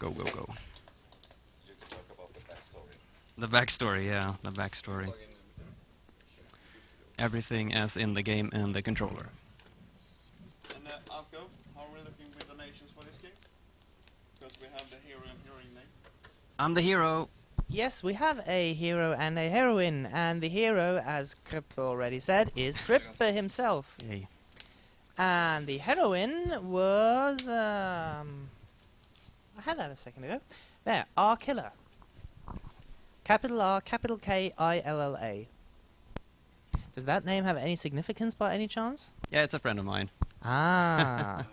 Go, go, go. You can talk about the backstory. The backstory, yeah, the backstory. Plug in Everything as in the game and the controller. And Alco, how are we looking with donations for this game? Because we have the hero and heroine name. I'm the hero! Yes, we have a hero and a heroine, and the hero, as Crippe already said, is Crippe himself. Yay. And the heroine was, I had that a second ago. There, R Killer. Capital R, capital K, I-L-L-A. Does that name have any significance by any chance? Yeah, it's a friend of mine. Ah.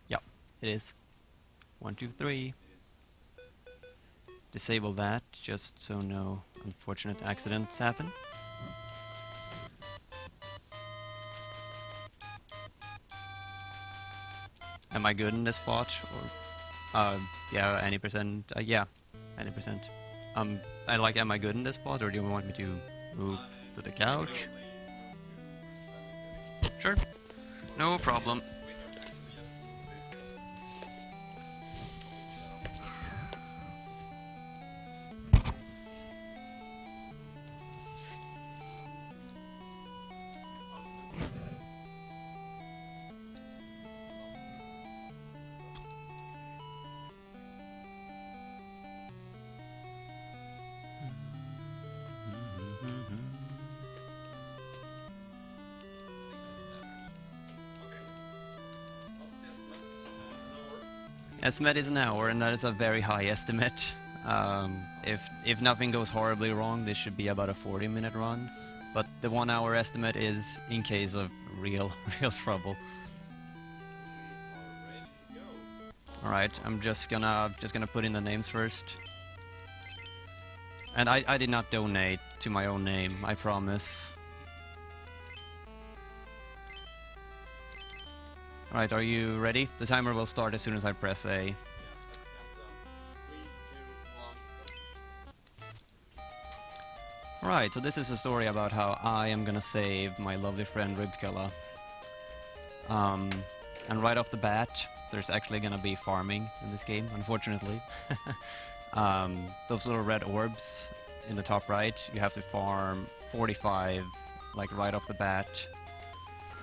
Yep, it is. 1, 2, 3. Disable that, just so no unfortunate accidents happen. Am I good in this spot? Or, yeah, any percent. Yeah, any percent. I like, am I good in this spot, or do you want me to move to the couch? Sure, no problem. Estimate is an hour, and that is a very high estimate. If nothing goes horribly wrong, this should be about a 40-minute run. But the 1 hour estimate is in case of real trouble. All right, I'm just gonna put in the names first. And I did not donate to my own name, I promise. Alright, are you ready? The timer will start as soon as I press A. Alright, so this is a story about how I am gonna save my lovely friend Ribkala. And right off the bat, there's actually gonna be farming in this game, unfortunately. Those little red orbs in the top right, you have to farm 45, like right off the bat.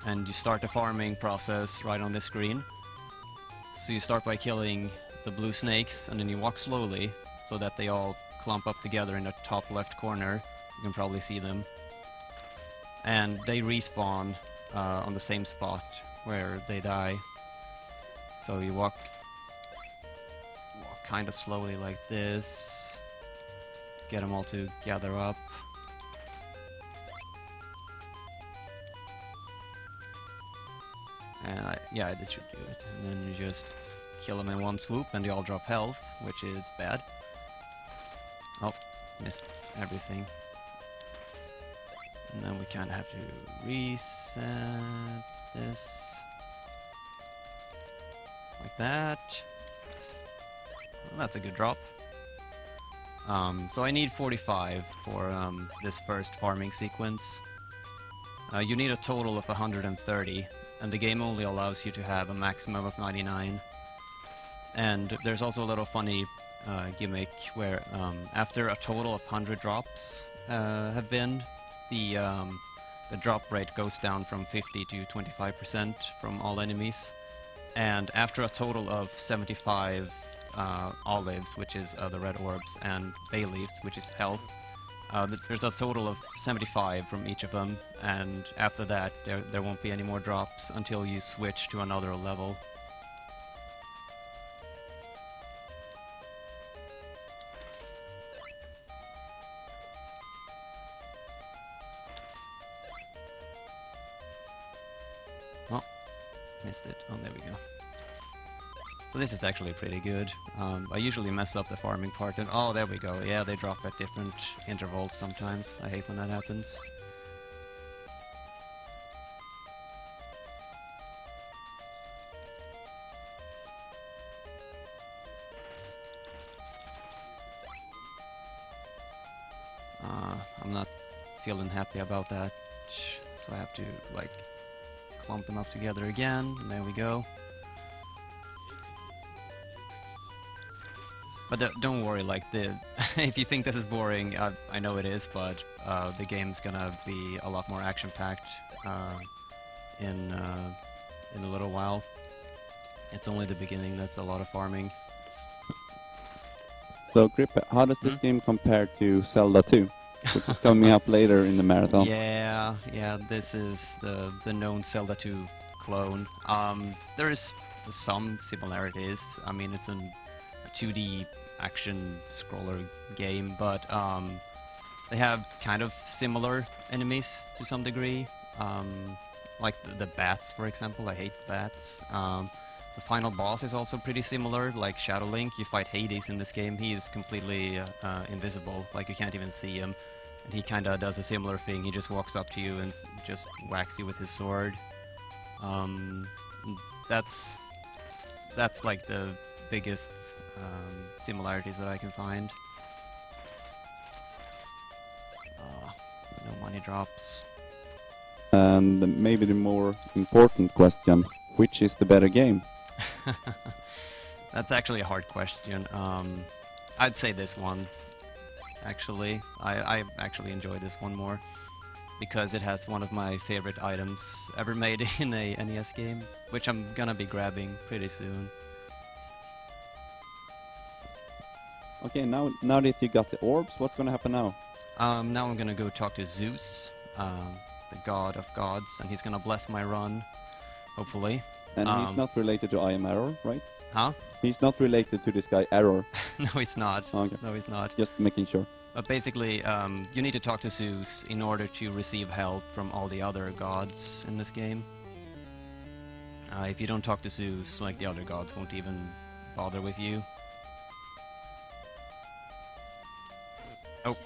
And you start the farming process right on this screen. So you start by killing the blue snakes, and then you walk slowly so that they all clump up together in the top left corner. You can probably see them. And they respawn on the same spot where they die. So you walk kind of slowly like this. Get them all to gather up. And yeah, this should do it. And then you just kill them in one swoop, and they all drop health, which is bad. Oh, missed everything. And then we kind of have to reset this. Like that. Well, that's a good drop. So I need 45 for this first farming sequence. You need a total of 130. And the game only allows you to have a maximum of 99. And there's also a little funny gimmick where after a total of 100 drops have been, the drop rate goes down from 50 to 25% from all enemies. And after a total of 75 olives, which is the red orbs, and bay leaves, which is health, there's a total of 75 from each of them, and after that there won't be any more drops until you switch to another level. Oh, missed it. Oh, there we go. So this is actually pretty good. I usually mess up the farming part, and oh, there we go. Yeah, they drop at different intervals sometimes. I hate when that happens. I'm not feeling happy about that, so I have to, like, clump them up together again, and there we go. But don't worry, like if you think this is boring, I know it is, but the game's gonna be a lot more action-packed in a little while. It's only the beginning. That's a lot of farming. So, Crippe, how does this game compare to Zelda 2, which is coming up later in the marathon? Yeah, this is the known Zelda 2 clone. There is some similarities. I mean, it's a 2D action scroller game, but they have kind of similar enemies to some degree. Like the bats, for example. I hate bats. The final boss is also pretty similar, like Shadow Link. You fight Hades in this game. He is completely invisible, like you can't even see him. And he kind of does a similar thing. He just walks up to you and just whacks you with his sword. That's like the biggest similarities that I can find. No money drops. And maybe the more important question, which is the better game? That's actually a hard question. I'd say this one, actually. I actually enjoy this one more, because it has one of my favorite items ever made in a NES game, which I'm gonna be grabbing pretty soon. Okay, now that you got the orbs, what's gonna happen now? Now I'm gonna go talk to Zeus, the god of gods, and he's gonna bless my run, hopefully. And he's not related to I Am Error, right? Huh? He's not related to this guy Error. No, he's not. Okay. No, he's not. Just making sure. But basically, you need to talk to Zeus in order to receive help from all the other gods in this game. If you don't talk to Zeus, like, the other gods won't even bother with you. Oh.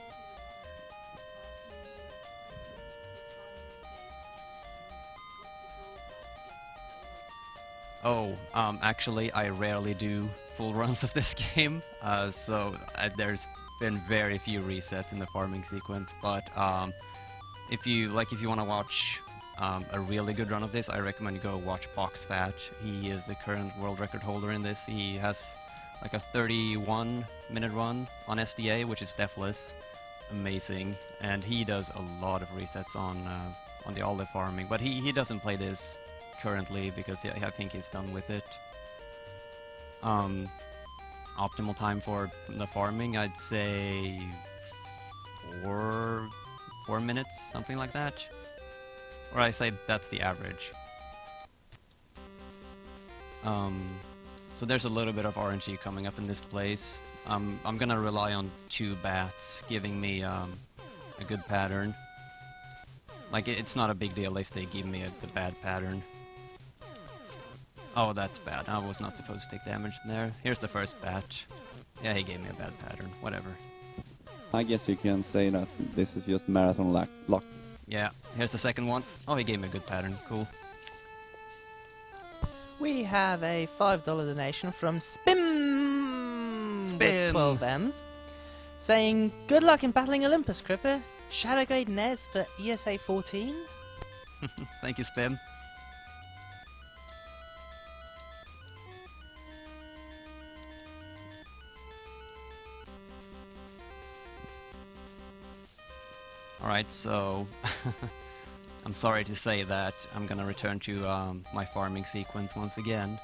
Oh, actually, I rarely do full runs of this game, so there's been very few resets in the farming sequence. But if you want to watch a really good run of this, I recommend you go watch Boxfat. He is the current world record holder in this. He has like a 31-minute run on SDA, which is deathless, amazing, and he does a lot of resets on the olive farming. But he doesn't play this currently because I think he's done with it. Optimal time for the farming, I'd say 4 minutes, something like that. Or I say that's the average. So there's a little bit of RNG coming up in this place. I'm gonna rely on 2 bats giving me a good pattern. Like, it's not a big deal if they give me the bad pattern. Oh, that's bad. I was not supposed to take damage there. Here's the first bat. Yeah, he gave me a bad pattern. Whatever. I guess you can say that this is just marathon luck. Yeah, here's the second one. Oh, he gave me a good pattern. Cool. We have a $5 donation from Spim! With 12 M's. Saying, good luck in battling Olympus, Crippe. Shadowgrade NES for ESA 14. Thank you, Spim. Alright, so I'm sorry to say that I'm gonna return to my farming sequence once again.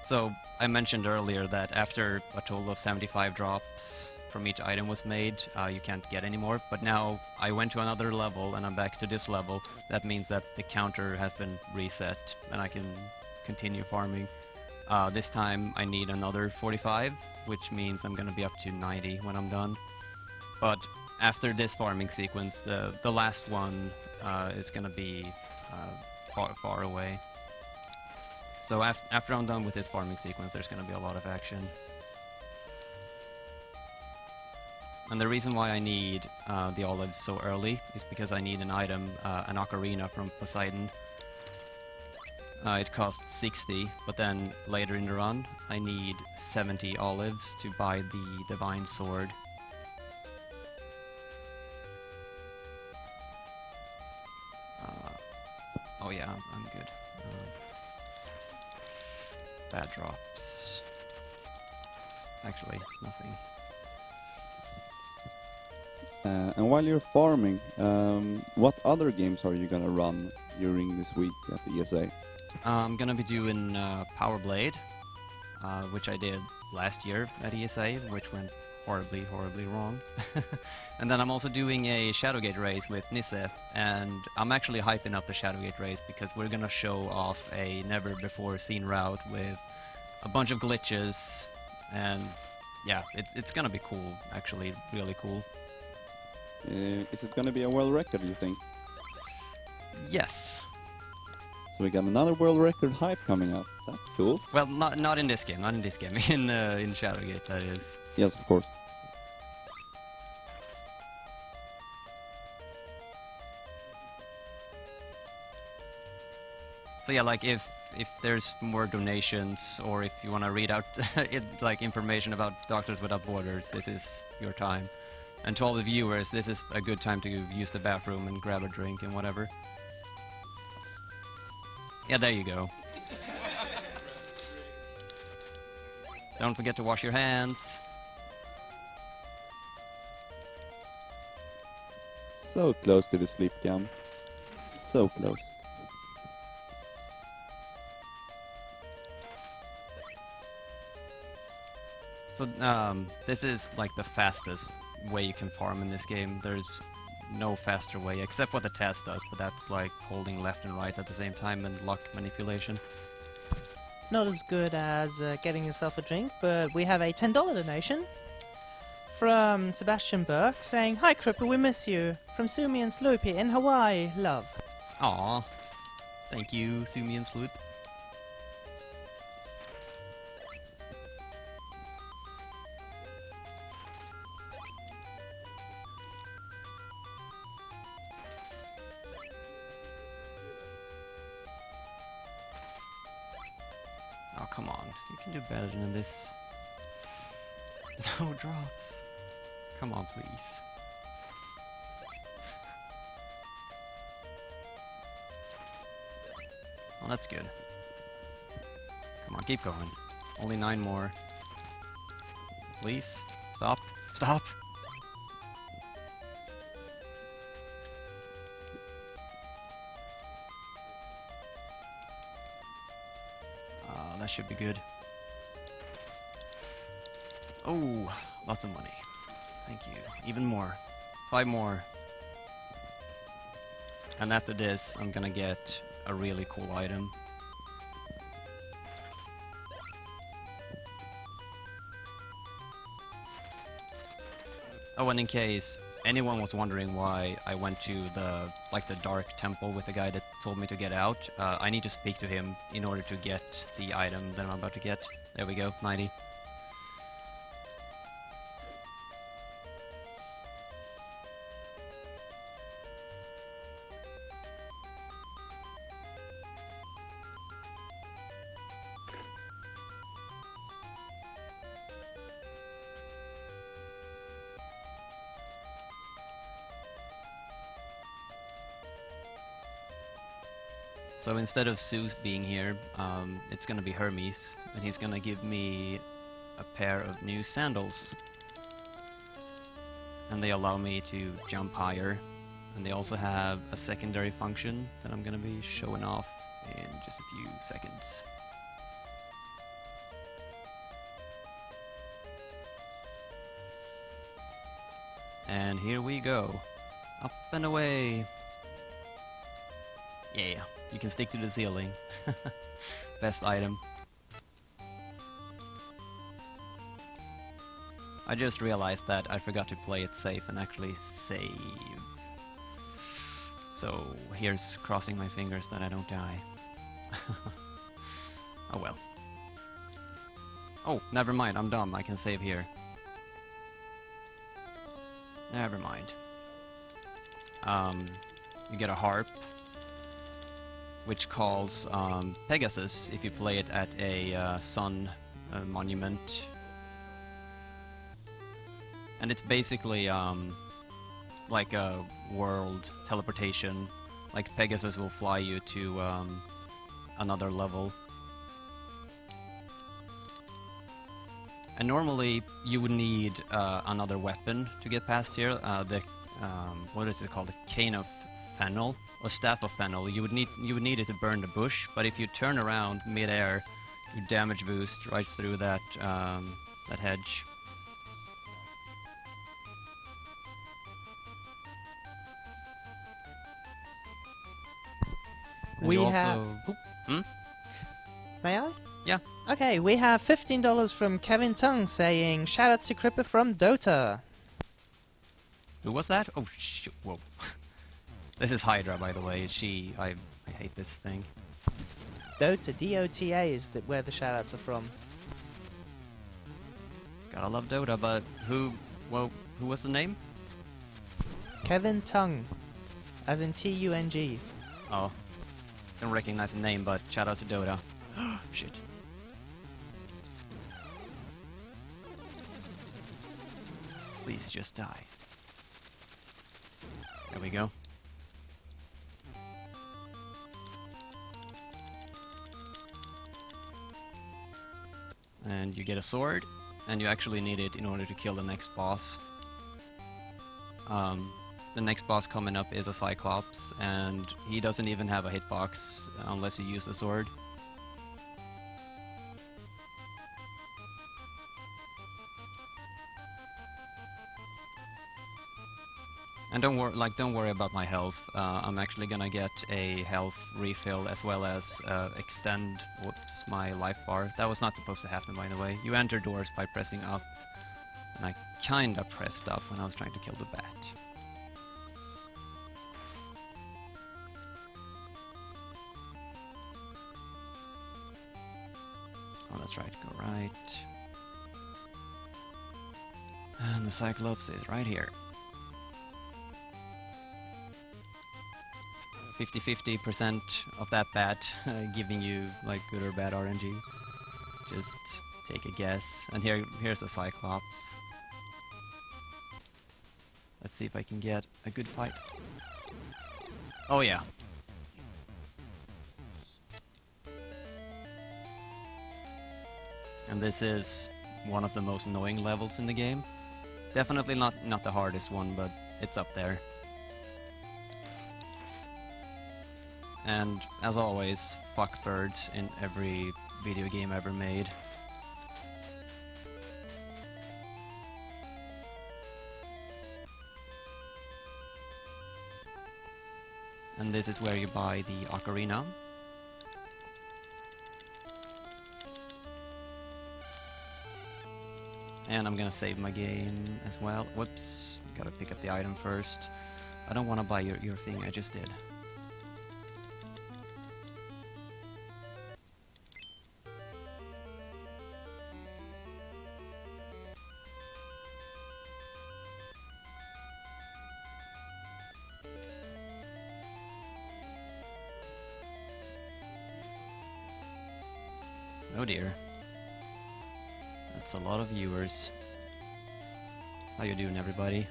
So I mentioned earlier that after a total of 75 drops from each item was made, you can't get any more, but now I went to another level and I'm back to this level. That means that the counter has been reset and I can continue farming. This time I need another 45, which means I'm gonna be up to 90 when I'm done. But after this farming sequence, the last one is gonna be far away. So after I'm done with this farming sequence, there's gonna be a lot of action. And the reason why I need the olives so early is because I need an item, an ocarina from Poseidon. It costs 60, but then later in the run, I need 70 olives to buy the divine sword. Oh yeah, I'm good. Bad drops. actually, nothing. And while you're farming, what other games are you gonna run during this week at the ESA? I'm gonna be doing Power Blade, which I did last year at ESA, which went horribly, horribly wrong. And then I'm also doing a Shadowgate race with Nisse, and I'm actually hyping up the Shadowgate race because we're gonna show off a never-before-seen route with a bunch of glitches, and yeah, it's gonna be cool, actually, really cool. Is it gonna be a world record, you think? Yes. So we got another world record hype coming up. That's cool. Well, not in this game, not in this game. In Shadowgate, that is. Yes, of course. So yeah, like if there's more donations, or if you want to read out like information about Doctors Without Borders, this is your time. And to all the viewers, this is a good time to use the bathroom and grab a drink and whatever. Yeah, there you go. Don't forget to wash your hands. So close to the sleep cam. So close. So this is like the fastest way you can farm in this game. There's no faster way, except what the test does, but that's like holding left and right at the same time and luck manipulation. Not as good as getting yourself a drink, but we have a $10 donation from Sebastian Burke saying, "Hi Crippe, we miss you. From Sumi and Sloopy in Hawaii, love." Aw, thank you, Sumi and Sloop. Oh, come on. You can do better than this. No drops. Come on, please. Well, that's good. Come on, keep going. Only 9 more. Please? Stop. Stop! That should be good. Oh, lots of money. Thank you. Even more. 5 more. And after this, I'm gonna get a really cool item. Oh, and in case anyone was wondering why I went to the dark temple with the guy that told me to get out, I need to speak to him in order to get the item that I'm about to get. There we go, 90. So instead of Zeus being here, it's gonna be Hermes, and he's gonna give me a pair of new sandals. And they allow me to jump higher, and they also have a secondary function that I'm gonna be showing off in just a few seconds. And here we go. Up and away. Yeah. You can stick to the ceiling. Best item. I just realized that I forgot to play it safe and actually save. So here's crossing my fingers that I don't die. Oh well. Oh, never mind, I'm dumb, I can save here. Never mind. You get a harp, which calls Pegasus if you play it at a sun monument. And it's basically like a world teleportation. Like Pegasus will fly you to another level. And normally you would need another weapon to get past here. What is it called? The cane of fennel or staff of fennel. You would need it to burn the bush. But if you turn around mid-air, you damage boost right through that that hedge. And We you have. also. Oop. Hmm? May I? Yeah. Okay, we have $15 from Kevin Tung saying, shoutouts to Crippe from Dota. Who was that? Oh, shoot. Whoa. This is Hydra, by the way. I hate this thing. Dota, D-O-T-A is where the shoutouts are from. Gotta love Dota, but who was the name? Kevin Tung, as in T-U-N-G. Oh. Don't recognize the name, but shout out to Dota. Shit. Please just die. There we go. And you get a sword, and you actually need it in order to kill the next boss. The next boss coming up is a Cyclops, and he doesn't even have a hitbox unless you use the sword. And don't worry about my health. I'm actually gonna get a health refill as well as extend my life bar. That was not supposed to happen, by the way. You enter doors by pressing up, and I kinda pressed up when I was trying to kill the bat. Oh, that's right. Go right. And the Cyclops is right here. 50-50% of that bat giving you like good or bad RNG. Just take a guess. And here's the Cyclops. Let's see if I can get a good fight. Oh yeah. And this is one of the most annoying levels in the game. Definitely not the hardest one, but it's up there. And as always, fuck birds in every video game ever made. And this is where you buy the ocarina. And I'm gonna save my game as well. Whoops, gotta pick up the item first. I don't wanna buy your thing, I just did. Oh dear. That's a lot of viewers. How you doing, everybody?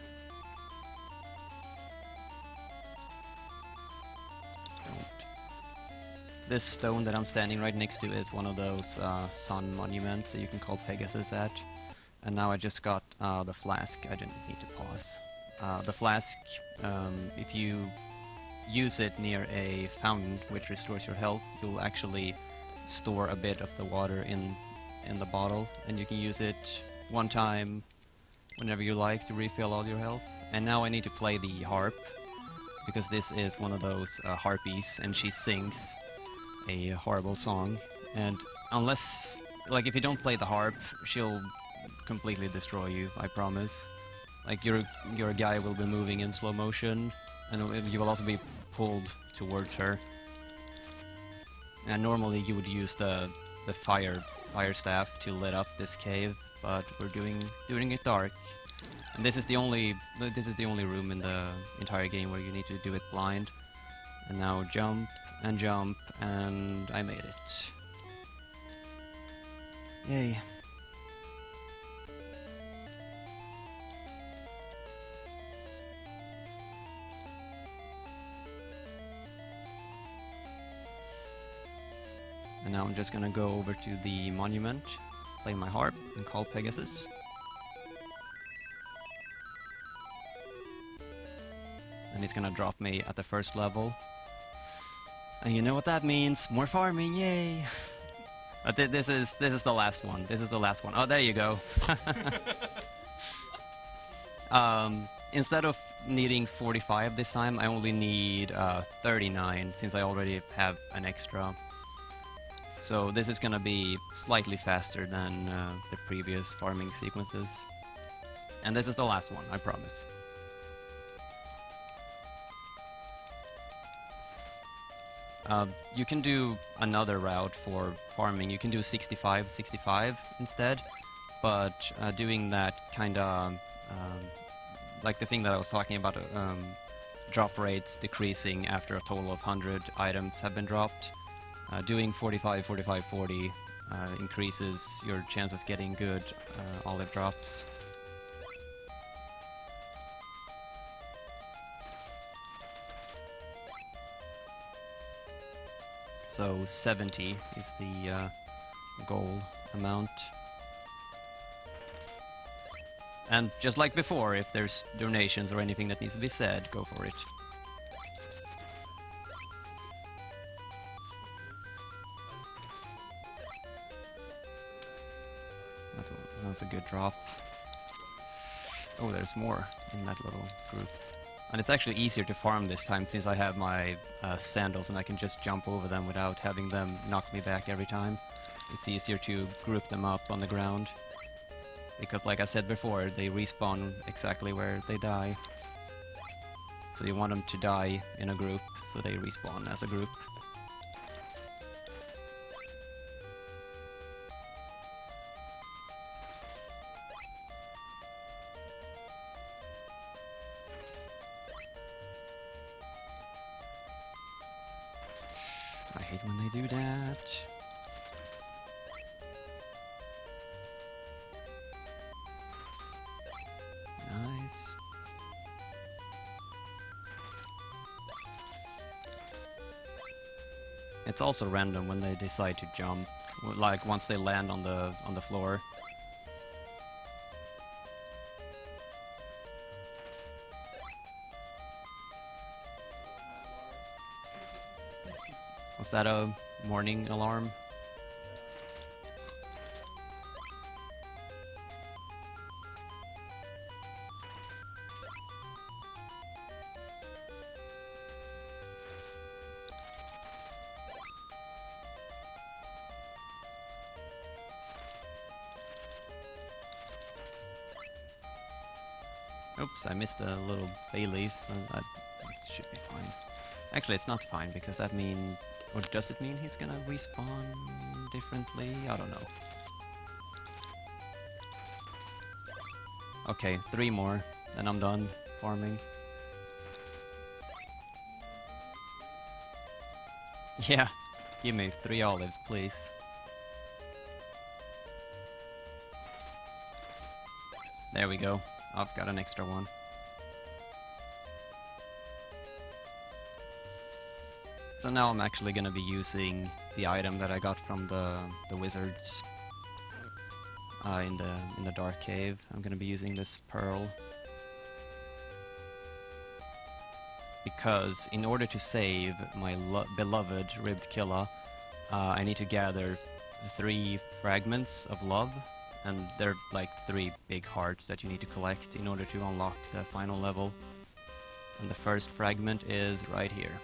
Don't. This stone that I'm standing right next to is one of those sun monuments that you can call Pegasus at. And now I just got the flask. I didn't need to pause. The flask, if you use it near a fountain which restores your health, you'll actually store a bit of the water in the bottle, and you can use it one time whenever you like to refill all your health. And now I need to play the harp, because this is one of those harpies, and she sings a horrible song. And unless, like, if you don't play the harp, she'll completely destroy you, I promise. Like, your guy will be moving in slow motion, and you will also be pulled towards her. And normally you would use the fire staff to lit up this cave, but we're doing it dark. And this is the only room in the entire game where you need to do it blind. And now jump, and I made it. Yay. And now I'm just gonna go over to the monument play my harp and call Pegasus. And he's gonna drop me at the first level. And you know what that means? More farming, yay! But this is the last one. This is the last one. Oh, there you go. Instead of needing 45 this time, I only need 39, since I already have an extra. So this is gonna be slightly faster than the previous farming sequences. And this is the last one, I promise. You can do another route for farming. You can do 65-65 instead, but doing that kinda like the thing that I was talking about, drop rates decreasing after a total of 100 items have been dropped. Doing 45-45-40 increases your chance of getting good olive drops. So 70 is the goal amount. And just like before, if there's donations or anything that needs to be said, go for it. That was a good drop. Oh, there's more in that little group. And it's actually easier to farm this time since I have my sandals and I can just jump over them without having them knock me back every time. It's easier to group them up on the ground. Because like I said before, they respawn exactly where they die. So you want them to die in a group, so they respawn as a group. I hate when they do that. Nice. It's also random when they decide to jump, like once they land on the floor. Was that a morning alarm? Oops, I missed a little bay leaf. That should be fine. Actually, it's not fine, because that means... Or does it mean he's gonna respawn differently? I don't know. Okay, 3 more, then I'm done farming. Yeah, give me 3 olives, please. There we go. I've got an extra one. So now I'm actually gonna be using the item that I got from the wizards in the dark cave. I'm gonna be using this pearl because in order to save my beloved ribbed killer, I need to gather 3 fragments of love, and they're like 3 big hearts that you need to collect in order to unlock the final level. And the first fragment is right here.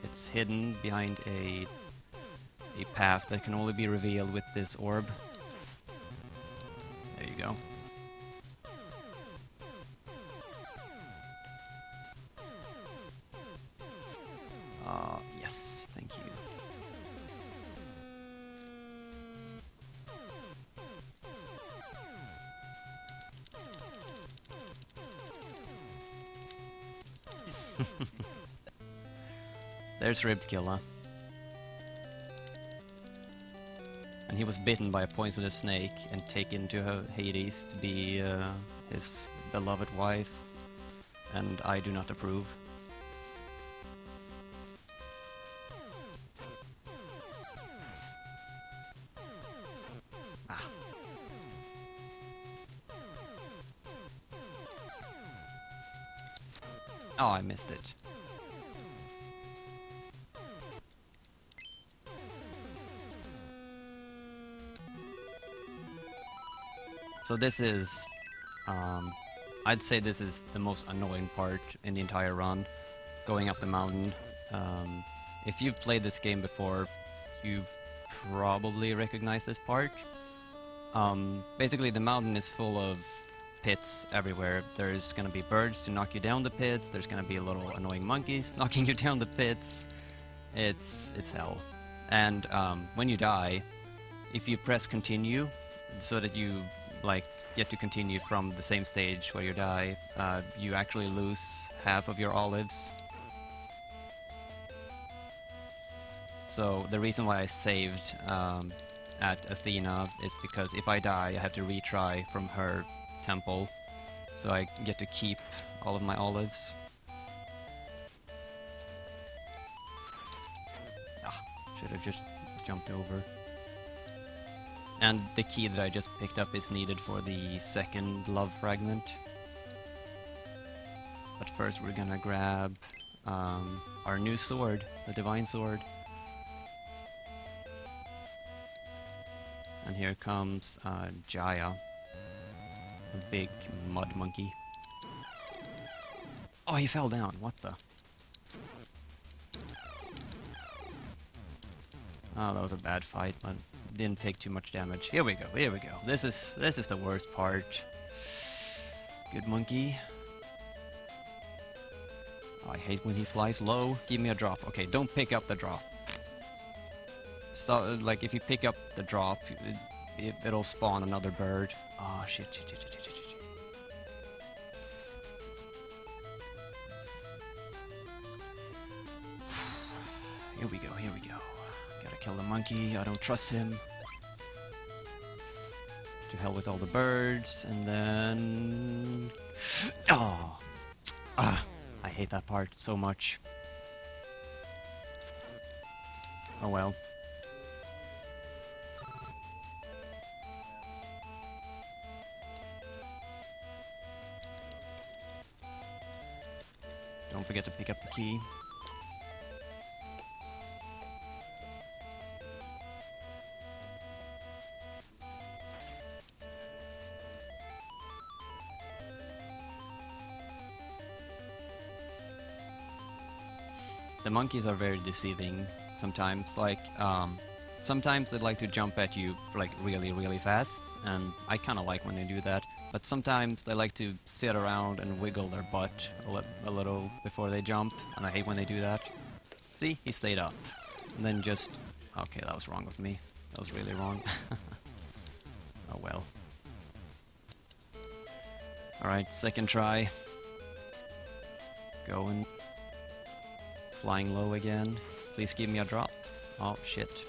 It's hidden behind a path that can only be revealed with this orb. There you go. Yes, thank you. There's Ribbed Killa. And he was bitten by a poisonous snake and taken to Hades to be his beloved wife. And I do not approve. Ah. Oh, I missed it. So this is, I'd say this is the most annoying part in the entire run, going up the mountain. If you've played this game before, you probably recognize this part. Basically, the mountain is full of pits everywhere. There's gonna be birds to knock you down the pits. There's gonna be little annoying monkeys knocking you down the pits. It's hell. And when you die, if you press continue, so that you like get to continue from the same stage where you die, you actually lose half of your olives. So the reason why I saved at Athena is because if I die, I have to retry from her temple, so I get to keep all of my olives. Should have just jumped over. And the key that I just picked up is needed for the second love fragment. But first we're gonna grab our new sword, the divine sword. And here comes Jaya, a big mud monkey. Oh, he fell down, what the? Oh, that was a bad fight, but didn't take too much damage. Here we go, here we go. This is the worst part. Good monkey. Oh, I hate when he flies low. Give me a drop. Okay, don't pick up the drop. So, like, if you pick up the drop, it'll spawn another bird. Oh, shit. Here we go, here we go. Gotta kill the monkey, I don't trust him. To hell with all the birds, and then... Oh! I hate that part so much. Oh well. Don't forget to pick up the key. The monkeys are very deceiving sometimes, like, sometimes they like to jump at you, like, really fast, and I kinda like when they do that, but sometimes they like to sit around and wiggle their butt a little before they jump, and I hate when they do that. See? He stayed up. And then just... Okay, that was wrong with me. That was really wrong. Oh well. Alright, second try. Going. Flying low again. Please give me a drop. Oh, shit.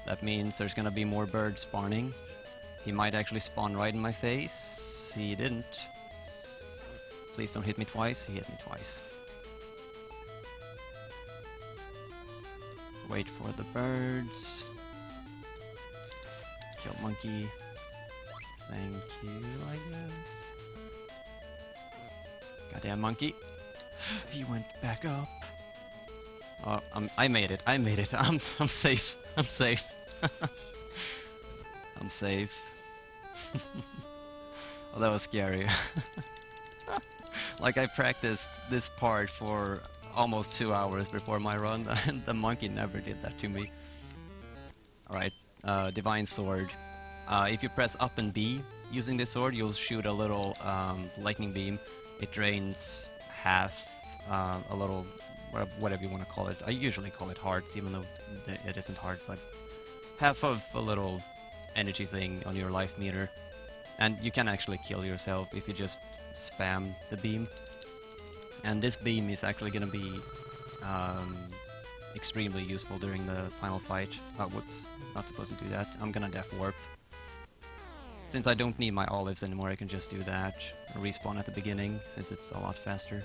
That means there's gonna be more birds spawning. He might actually spawn right in my face. He didn't. Please don't hit me twice. He hit me twice. Wait for the birds. Kill monkey. Thank you, I guess. Goddamn monkey. He went back up. Oh, I made it. I made it. I'm safe. I'm safe. I'm safe. Oh, that was scary. Like, I practiced this part for almost 2 hours before my run, and the monkey never did that to me. Alright, divine sword. If you press up and B using this sword, you'll shoot a little lightning beam. It drains half, a little, whatever you want to call it. I usually call it hearts, even though it isn't heart, but half of a little energy thing on your life meter. And you can actually kill yourself if you just spam the beam. And this beam is actually going to be extremely useful during the final fight. Oh, whoops, not supposed to do that. I'm gonna death warp. Since I don't need my olives anymore, I can just do that. Respawn at the beginning, since it's a lot faster.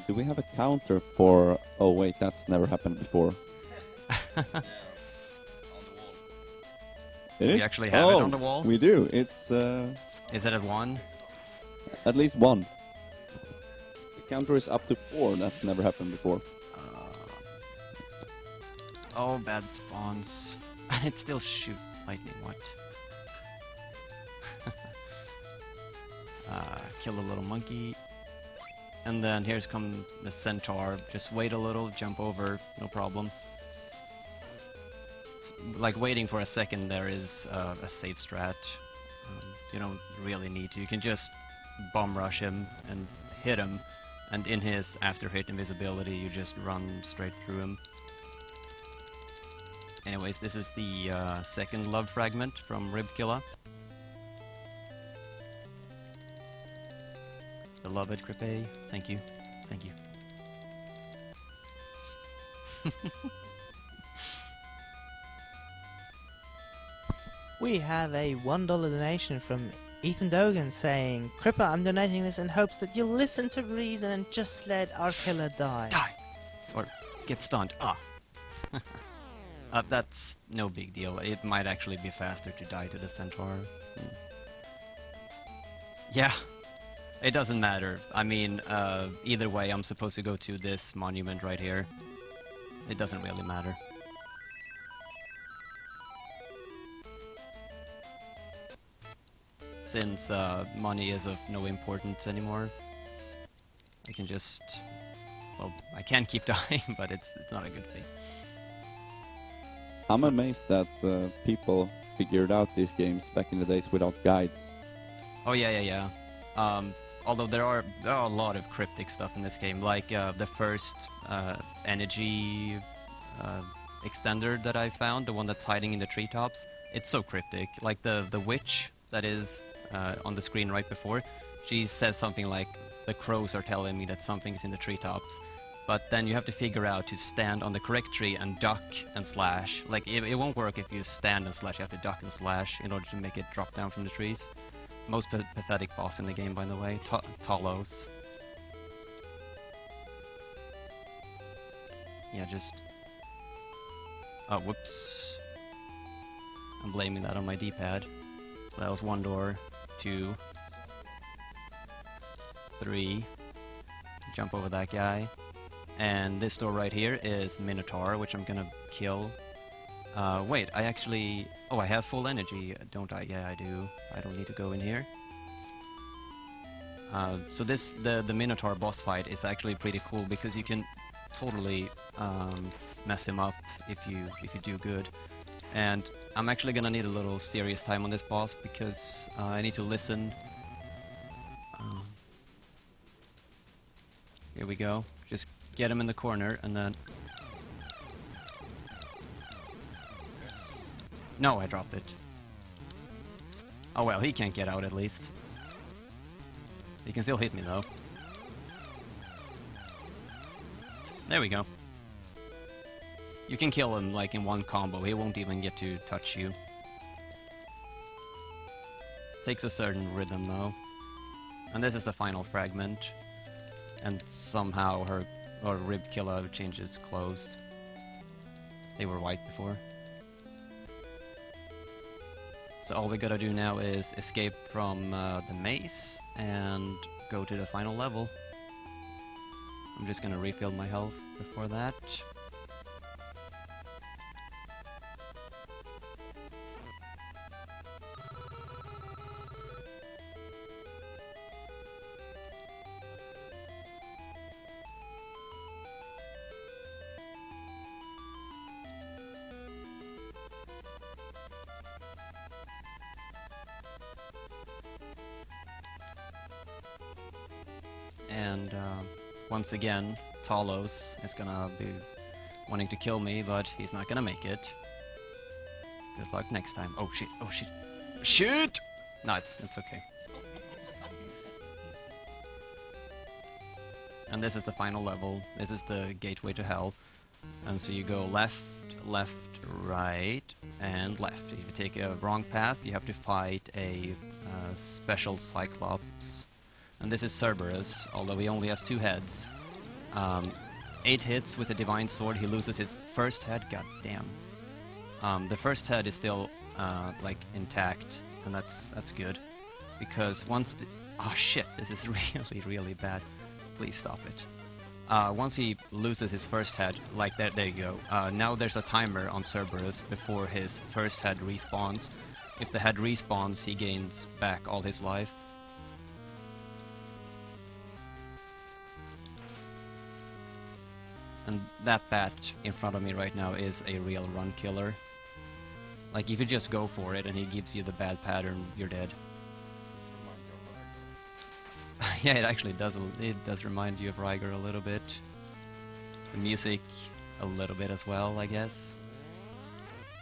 Do we have a counter for... Oh wait, that's never happened before. On the wall. It is? We actually have it on the wall? We do. It's Is it at 1? at least one. counter is up to 4. That's never happened before. Oh, bad spawns. And it still shoot lightning, what? Kill the little monkey. And then here's come the centaur. Just wait a little, jump over, no problem. Like waiting for a second there is a safe strat. You don't really need to. You can just bomb rush him and hit him, and in his after hit invisibility you just run straight through him. Anyways, this is the second love fragment from Ribbed Killer. Beloved Crippe, thank you. Thank you. We have a $1 donation from Ethan Dogan saying, Crippe, I'm donating this in hopes that you'll listen to reason and just let our killer die. Die! Or get stunned. Ah! That's no big deal. It might actually be faster to die to the centaur. Yeah, it doesn't matter. I mean, either way, I'm supposed to go to this monument right here. It doesn't really matter. Since money is of no importance anymore, I can just... Well, I can keep dying, but it's not a good thing. I'm amazed that people figured out these games back in the days without guides. Oh yeah. Although there are a lot of cryptic stuff in this game, like the first energy extender that I found, the one that's hiding in the treetops. It's so cryptic. Like the witch that is on the screen right before, she says something like, "The crows are telling me that something's in the treetops." But then you have to figure out to stand on the correct tree and duck and slash. Like, it won't work if you stand and slash, you have to duck and slash in order to make it drop down from the trees. Most pathetic boss in the game, by the way, Talos. Yeah, just... Oh, whoops. I'm blaming that on my D-pad. So that was 1 door, 2, 3. Jump over that guy. And this door right here is Minotaur, which I'm gonna kill. Wait, I actually... Oh, I have full energy, don't I? Yeah, I do. I don't need to go in here. So the Minotaur boss fight is actually pretty cool because you can totally mess him up if you do good. And I'm actually gonna need a little serious time on this boss because I need to listen. Here we go. Just get him in the corner and then... No, I dropped it. Oh well, he can't get out at least. He can still hit me though. There we go. You can kill him like in one combo, he won't even get to touch you. Takes a certain rhythm though. And this is the final fragment. And somehow her Ribbed Killer changes clothes. They were white before. So all we gotta do now is escape from the maze and go to the final level. I'm just gonna refill my health before that. And once again, Talos is gonna be wanting to kill me, but he's not gonna make it. Good luck next time. Oh shit, oh shit. Shit! No, it's okay. And this is the final level. This is the gateway to hell. And so you go left, left, right, and left. If you take a wrong path, you have to fight a special Cyclops. And this is Cerberus, although he only has 2 heads. 8 hits with a Divine Sword, he loses his first head, god damn. The first head is still, like, intact, and that's good. Because once the... Oh shit, this is really, really bad. Please stop it. Once he loses his first head, like there you go. Now there's a timer on Cerberus before his first head respawns. If the head respawns, he gains back all his life. And that bat in front of me right now is a real run killer. Like, if you just go for it and he gives you the bad pattern, you're dead. Yeah, it actually does. It does remind you of Ryger a little bit. The music, a little bit as well, I guess.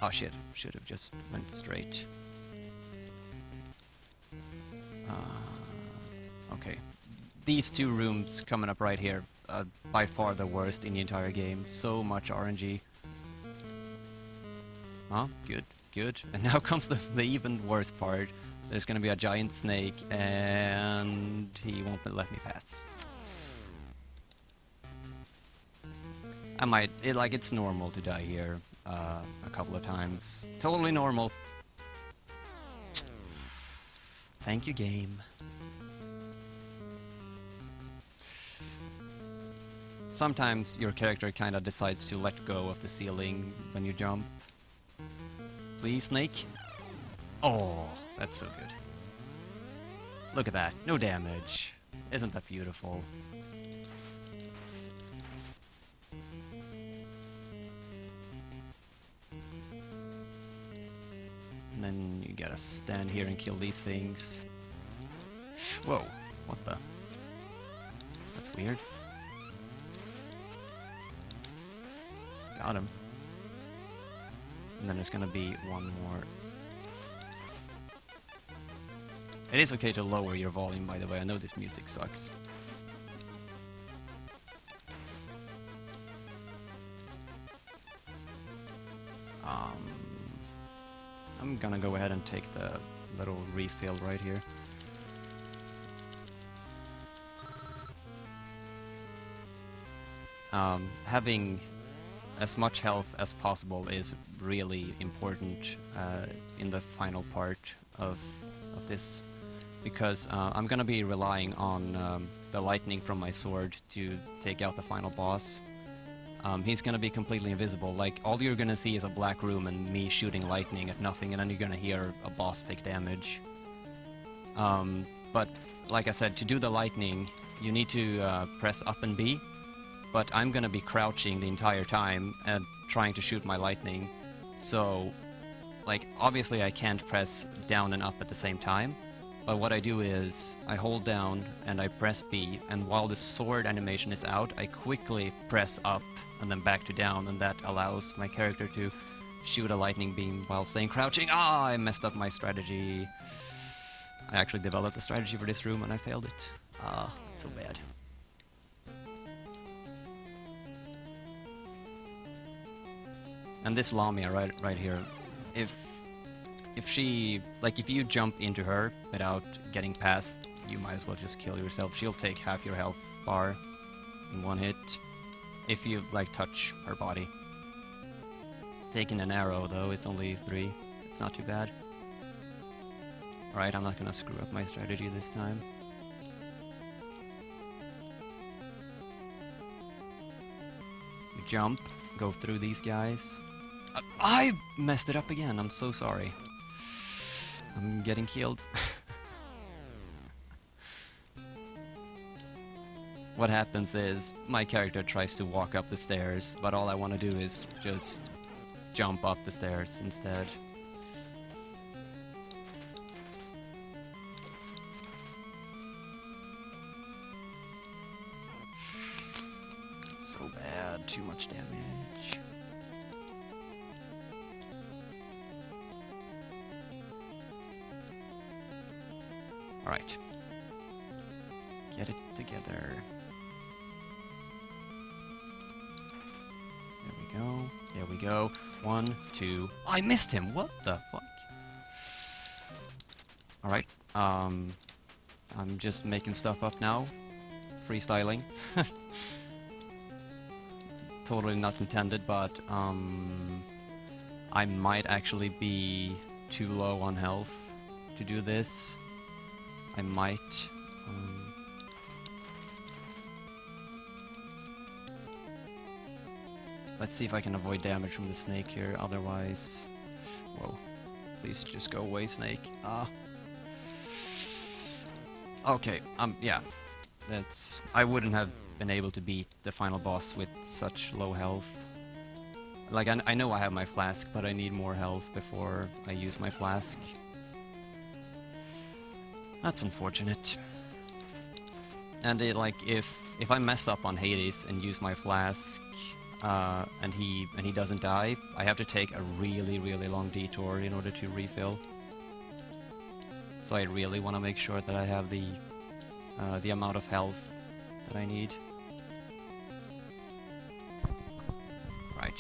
Oh shit! Should have just went straight. Okay, these two rooms coming up right here, by far the worst in the entire game. So much RNG. Huh? Good, good. And now comes the even worse part. There's gonna be a giant snake, and he won't let me pass. I might, it's normal to die here a couple of times. Totally normal. Thank you, game. Sometimes your character kinda decides to let go of the ceiling when you jump. Please, snake? Oh, that's so good. Look at that, no damage. Isn't that beautiful? And then you gotta stand here and kill these things. Whoa, what the? That's weird. Got him. And then there's gonna be one more. It is okay to lower your volume, by the way. I know this music sucks. I'm gonna go ahead and take the little refill right here. Having as much health as possible is really important in the final part of this, because I'm gonna be relying on the lightning from my sword to take out the final boss. He's gonna be completely invisible. Like, all you're gonna see is a black room and me shooting lightning at nothing, and then you're gonna hear a boss take damage. But like I said, to do the lightning, you need to press up and B. But I'm gonna be crouching the entire time and trying to shoot my lightning. So, like, obviously I can't press down and up at the same time. But what I do is, I hold down and I press B, and while the sword animation is out, I quickly press up and then back to down, and that allows my character to shoot a lightning beam while staying crouching. Ah, I messed up my strategy. I actually developed a strategy for this room and I failed it. Ah, so bad. And this Lamia right here, if you jump into her without getting past, you might as well just kill yourself. She'll take half your health bar in one hit if you touch her body. Taking an arrow though, it's only 3. It's not too bad. Alright, I'm not gonna screw up my strategy this time. You jump, go through these guys. I messed it up again, I'm so sorry. I'm getting killed. What happens is, my character tries to walk up the stairs, but all I want to do is just jump up the stairs instead. So bad, too much damage. Alright. Get it together. There we go. 1, 2. I missed him! What the fuck? Alright. I'm just making stuff up now. Freestyling. Totally not intended, but I might actually be too low on health to do this. I might. Let's see if I can avoid damage from the snake here, otherwise... Whoa. Please just go away, snake. Okay, yeah. That's... I wouldn't have been able to beat the final boss with such low health. Like, I know I have my flask, but I need more health before I use my flask. That's unfortunate. And like, if I mess up on Hades and use my flask, and he doesn't die, I have to take a really, really long detour in order to refill. So I really want to make sure that I have the amount of health that I need. Right.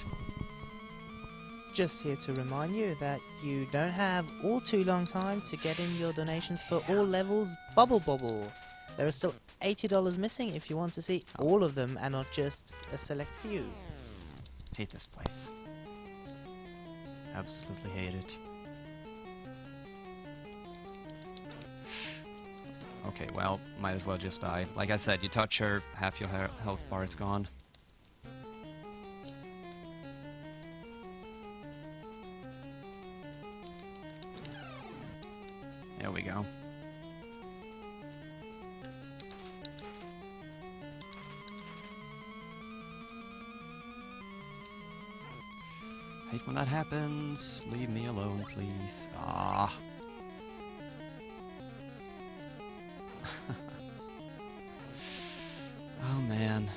Just here to remind you that you don't have all too long time to get in your donations for all levels Bubble Bobble. There are still $80 missing if you want to see all of them and not just a select few. Hate this place. Absolutely hate it. Okay, well, might as well just die. Like I said, you touch her, half your health bar is gone. There we go. Hate when that happens. Leave me alone, please. Ah. Oh man.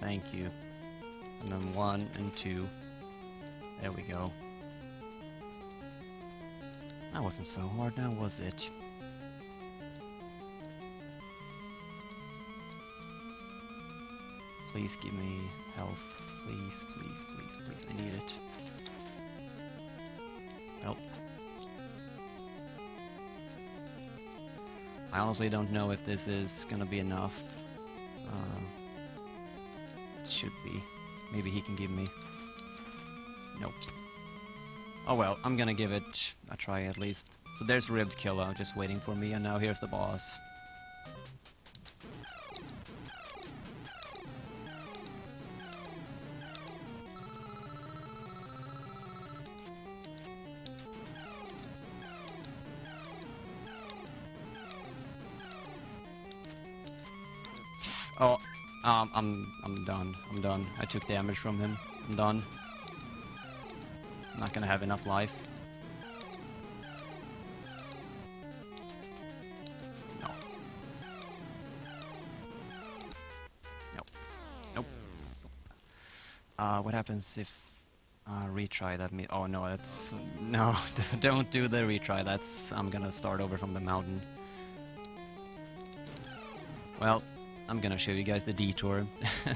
Thank you. And then 1 and 2. There we go. That wasn't so hard now, was it? Please give me health. Please, please, please, please. I need it. Help. I honestly don't know if this is gonna be enough. It should be. Maybe he can give me... Nope. Oh well, I'm gonna give it a try at least. So there's Ribbed Killer just waiting for me, and now here's the boss. Oh, I'm done. I'm done. I took damage from him. I'm done. I'm not gonna have enough life. No. Nope. Nope. What happens if retry? That me? Oh no, that's no. Don't do the retry. That's I'm gonna start over from the mountain. Well, I'm gonna show you guys the detour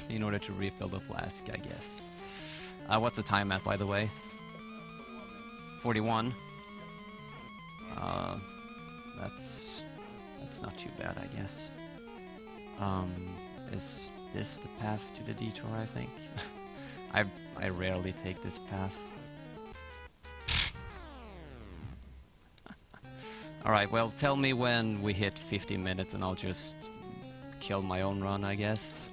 in order to refill the flask, I guess. What's the time at, by the way? 41. That's not too bad, I guess. Is this the path to the detour, I think? I rarely take this path. Alright, well, tell me when we hit 50 minutes and I'll just kill my own run, I guess.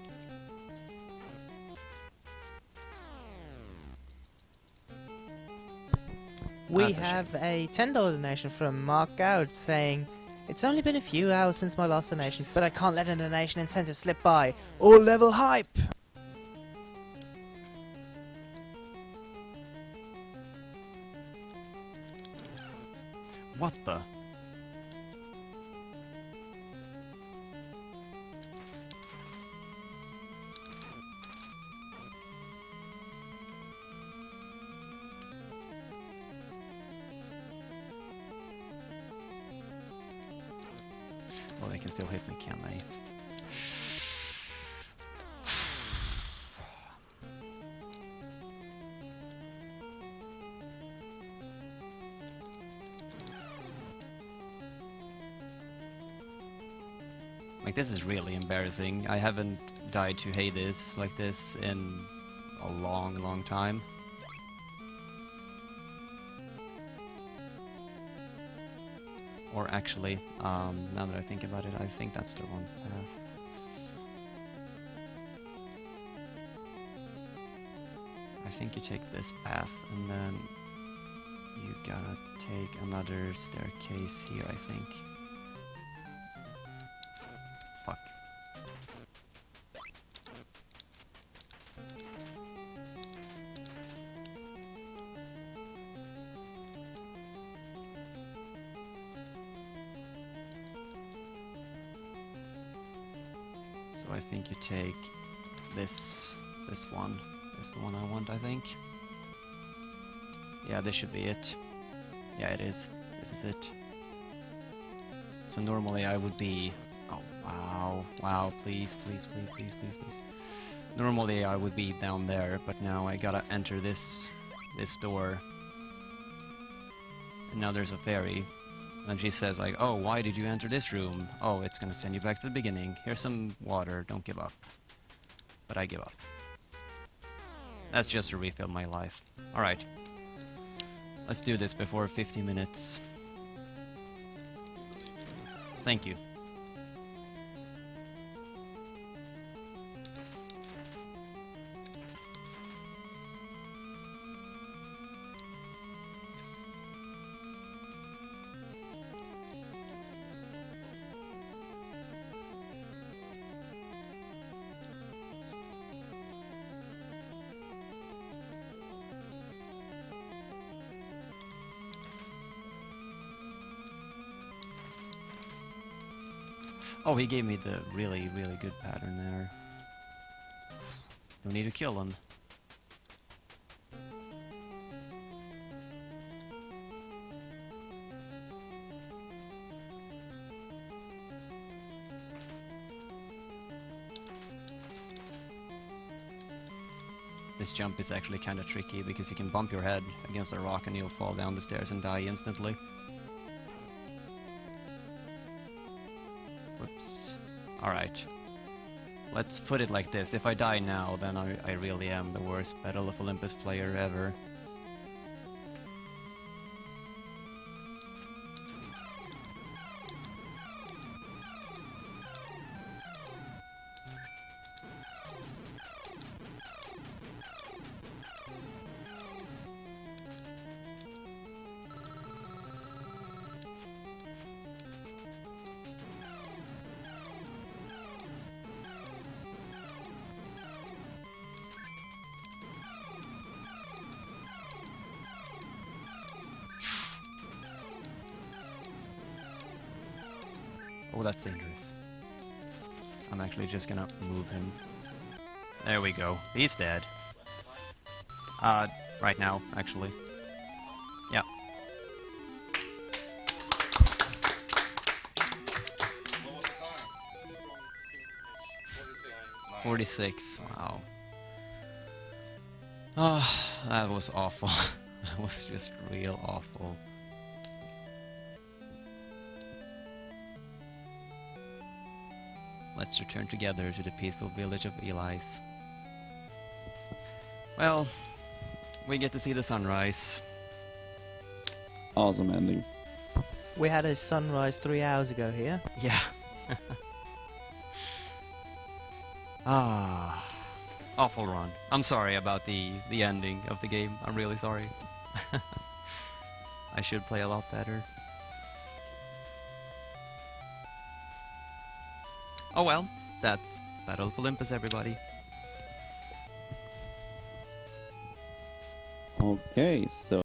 We That's a have a $10 donation from Mark Gowd saying, "It's only been a few hours since my last donation, but I can't let a donation incentive slip by. All level hype!" What the? Well, they can still hit me, can't they? Like, this is really embarrassing. I haven't died to Hades like this in a long, long time. Or actually, now that I think about it, I think that's the one path. I think you take this path, and then you gotta take another staircase here, I think. Fuck. So I think you take this one. Is the one I want, I think. Yeah, this should be it. Yeah, it is. This is it. So normally I would be... Oh, wow. Wow, please, please, please, please, please, please. Normally I would be down there, but now I gotta enter this door. And now there's a fairy. And she says like, oh, why did you enter this room? Oh, it's gonna send you back to the beginning. Here's some water, don't give up. But I give up. That's just to refill my life. Alright. Let's do this before 50 minutes. Thank you. Oh, he gave me the really, really good pattern there. No need to kill him. This jump is actually kind of tricky because you can bump your head against a rock and you'll fall down the stairs and die instantly. Whoops. Alright. Let's put it like this. If I die now, then I really am the worst Battle of Olympus player ever. Oh, that's dangerous. I'm actually just gonna move him. There we go. He's dead. Right now, actually. Yeah. What was the time? 46. Wow. Ah, that was awful. That was just real awful. Let's return together to the peaceful village of Eli's. Well, we get to see the sunrise. Awesome ending. We had a sunrise 3 hours ago here. Yeah. Awful run. I'm sorry about the ending of the game. I'm really sorry. I should play a lot better. Oh well, that's Battle of Olympus, everybody. Okay, so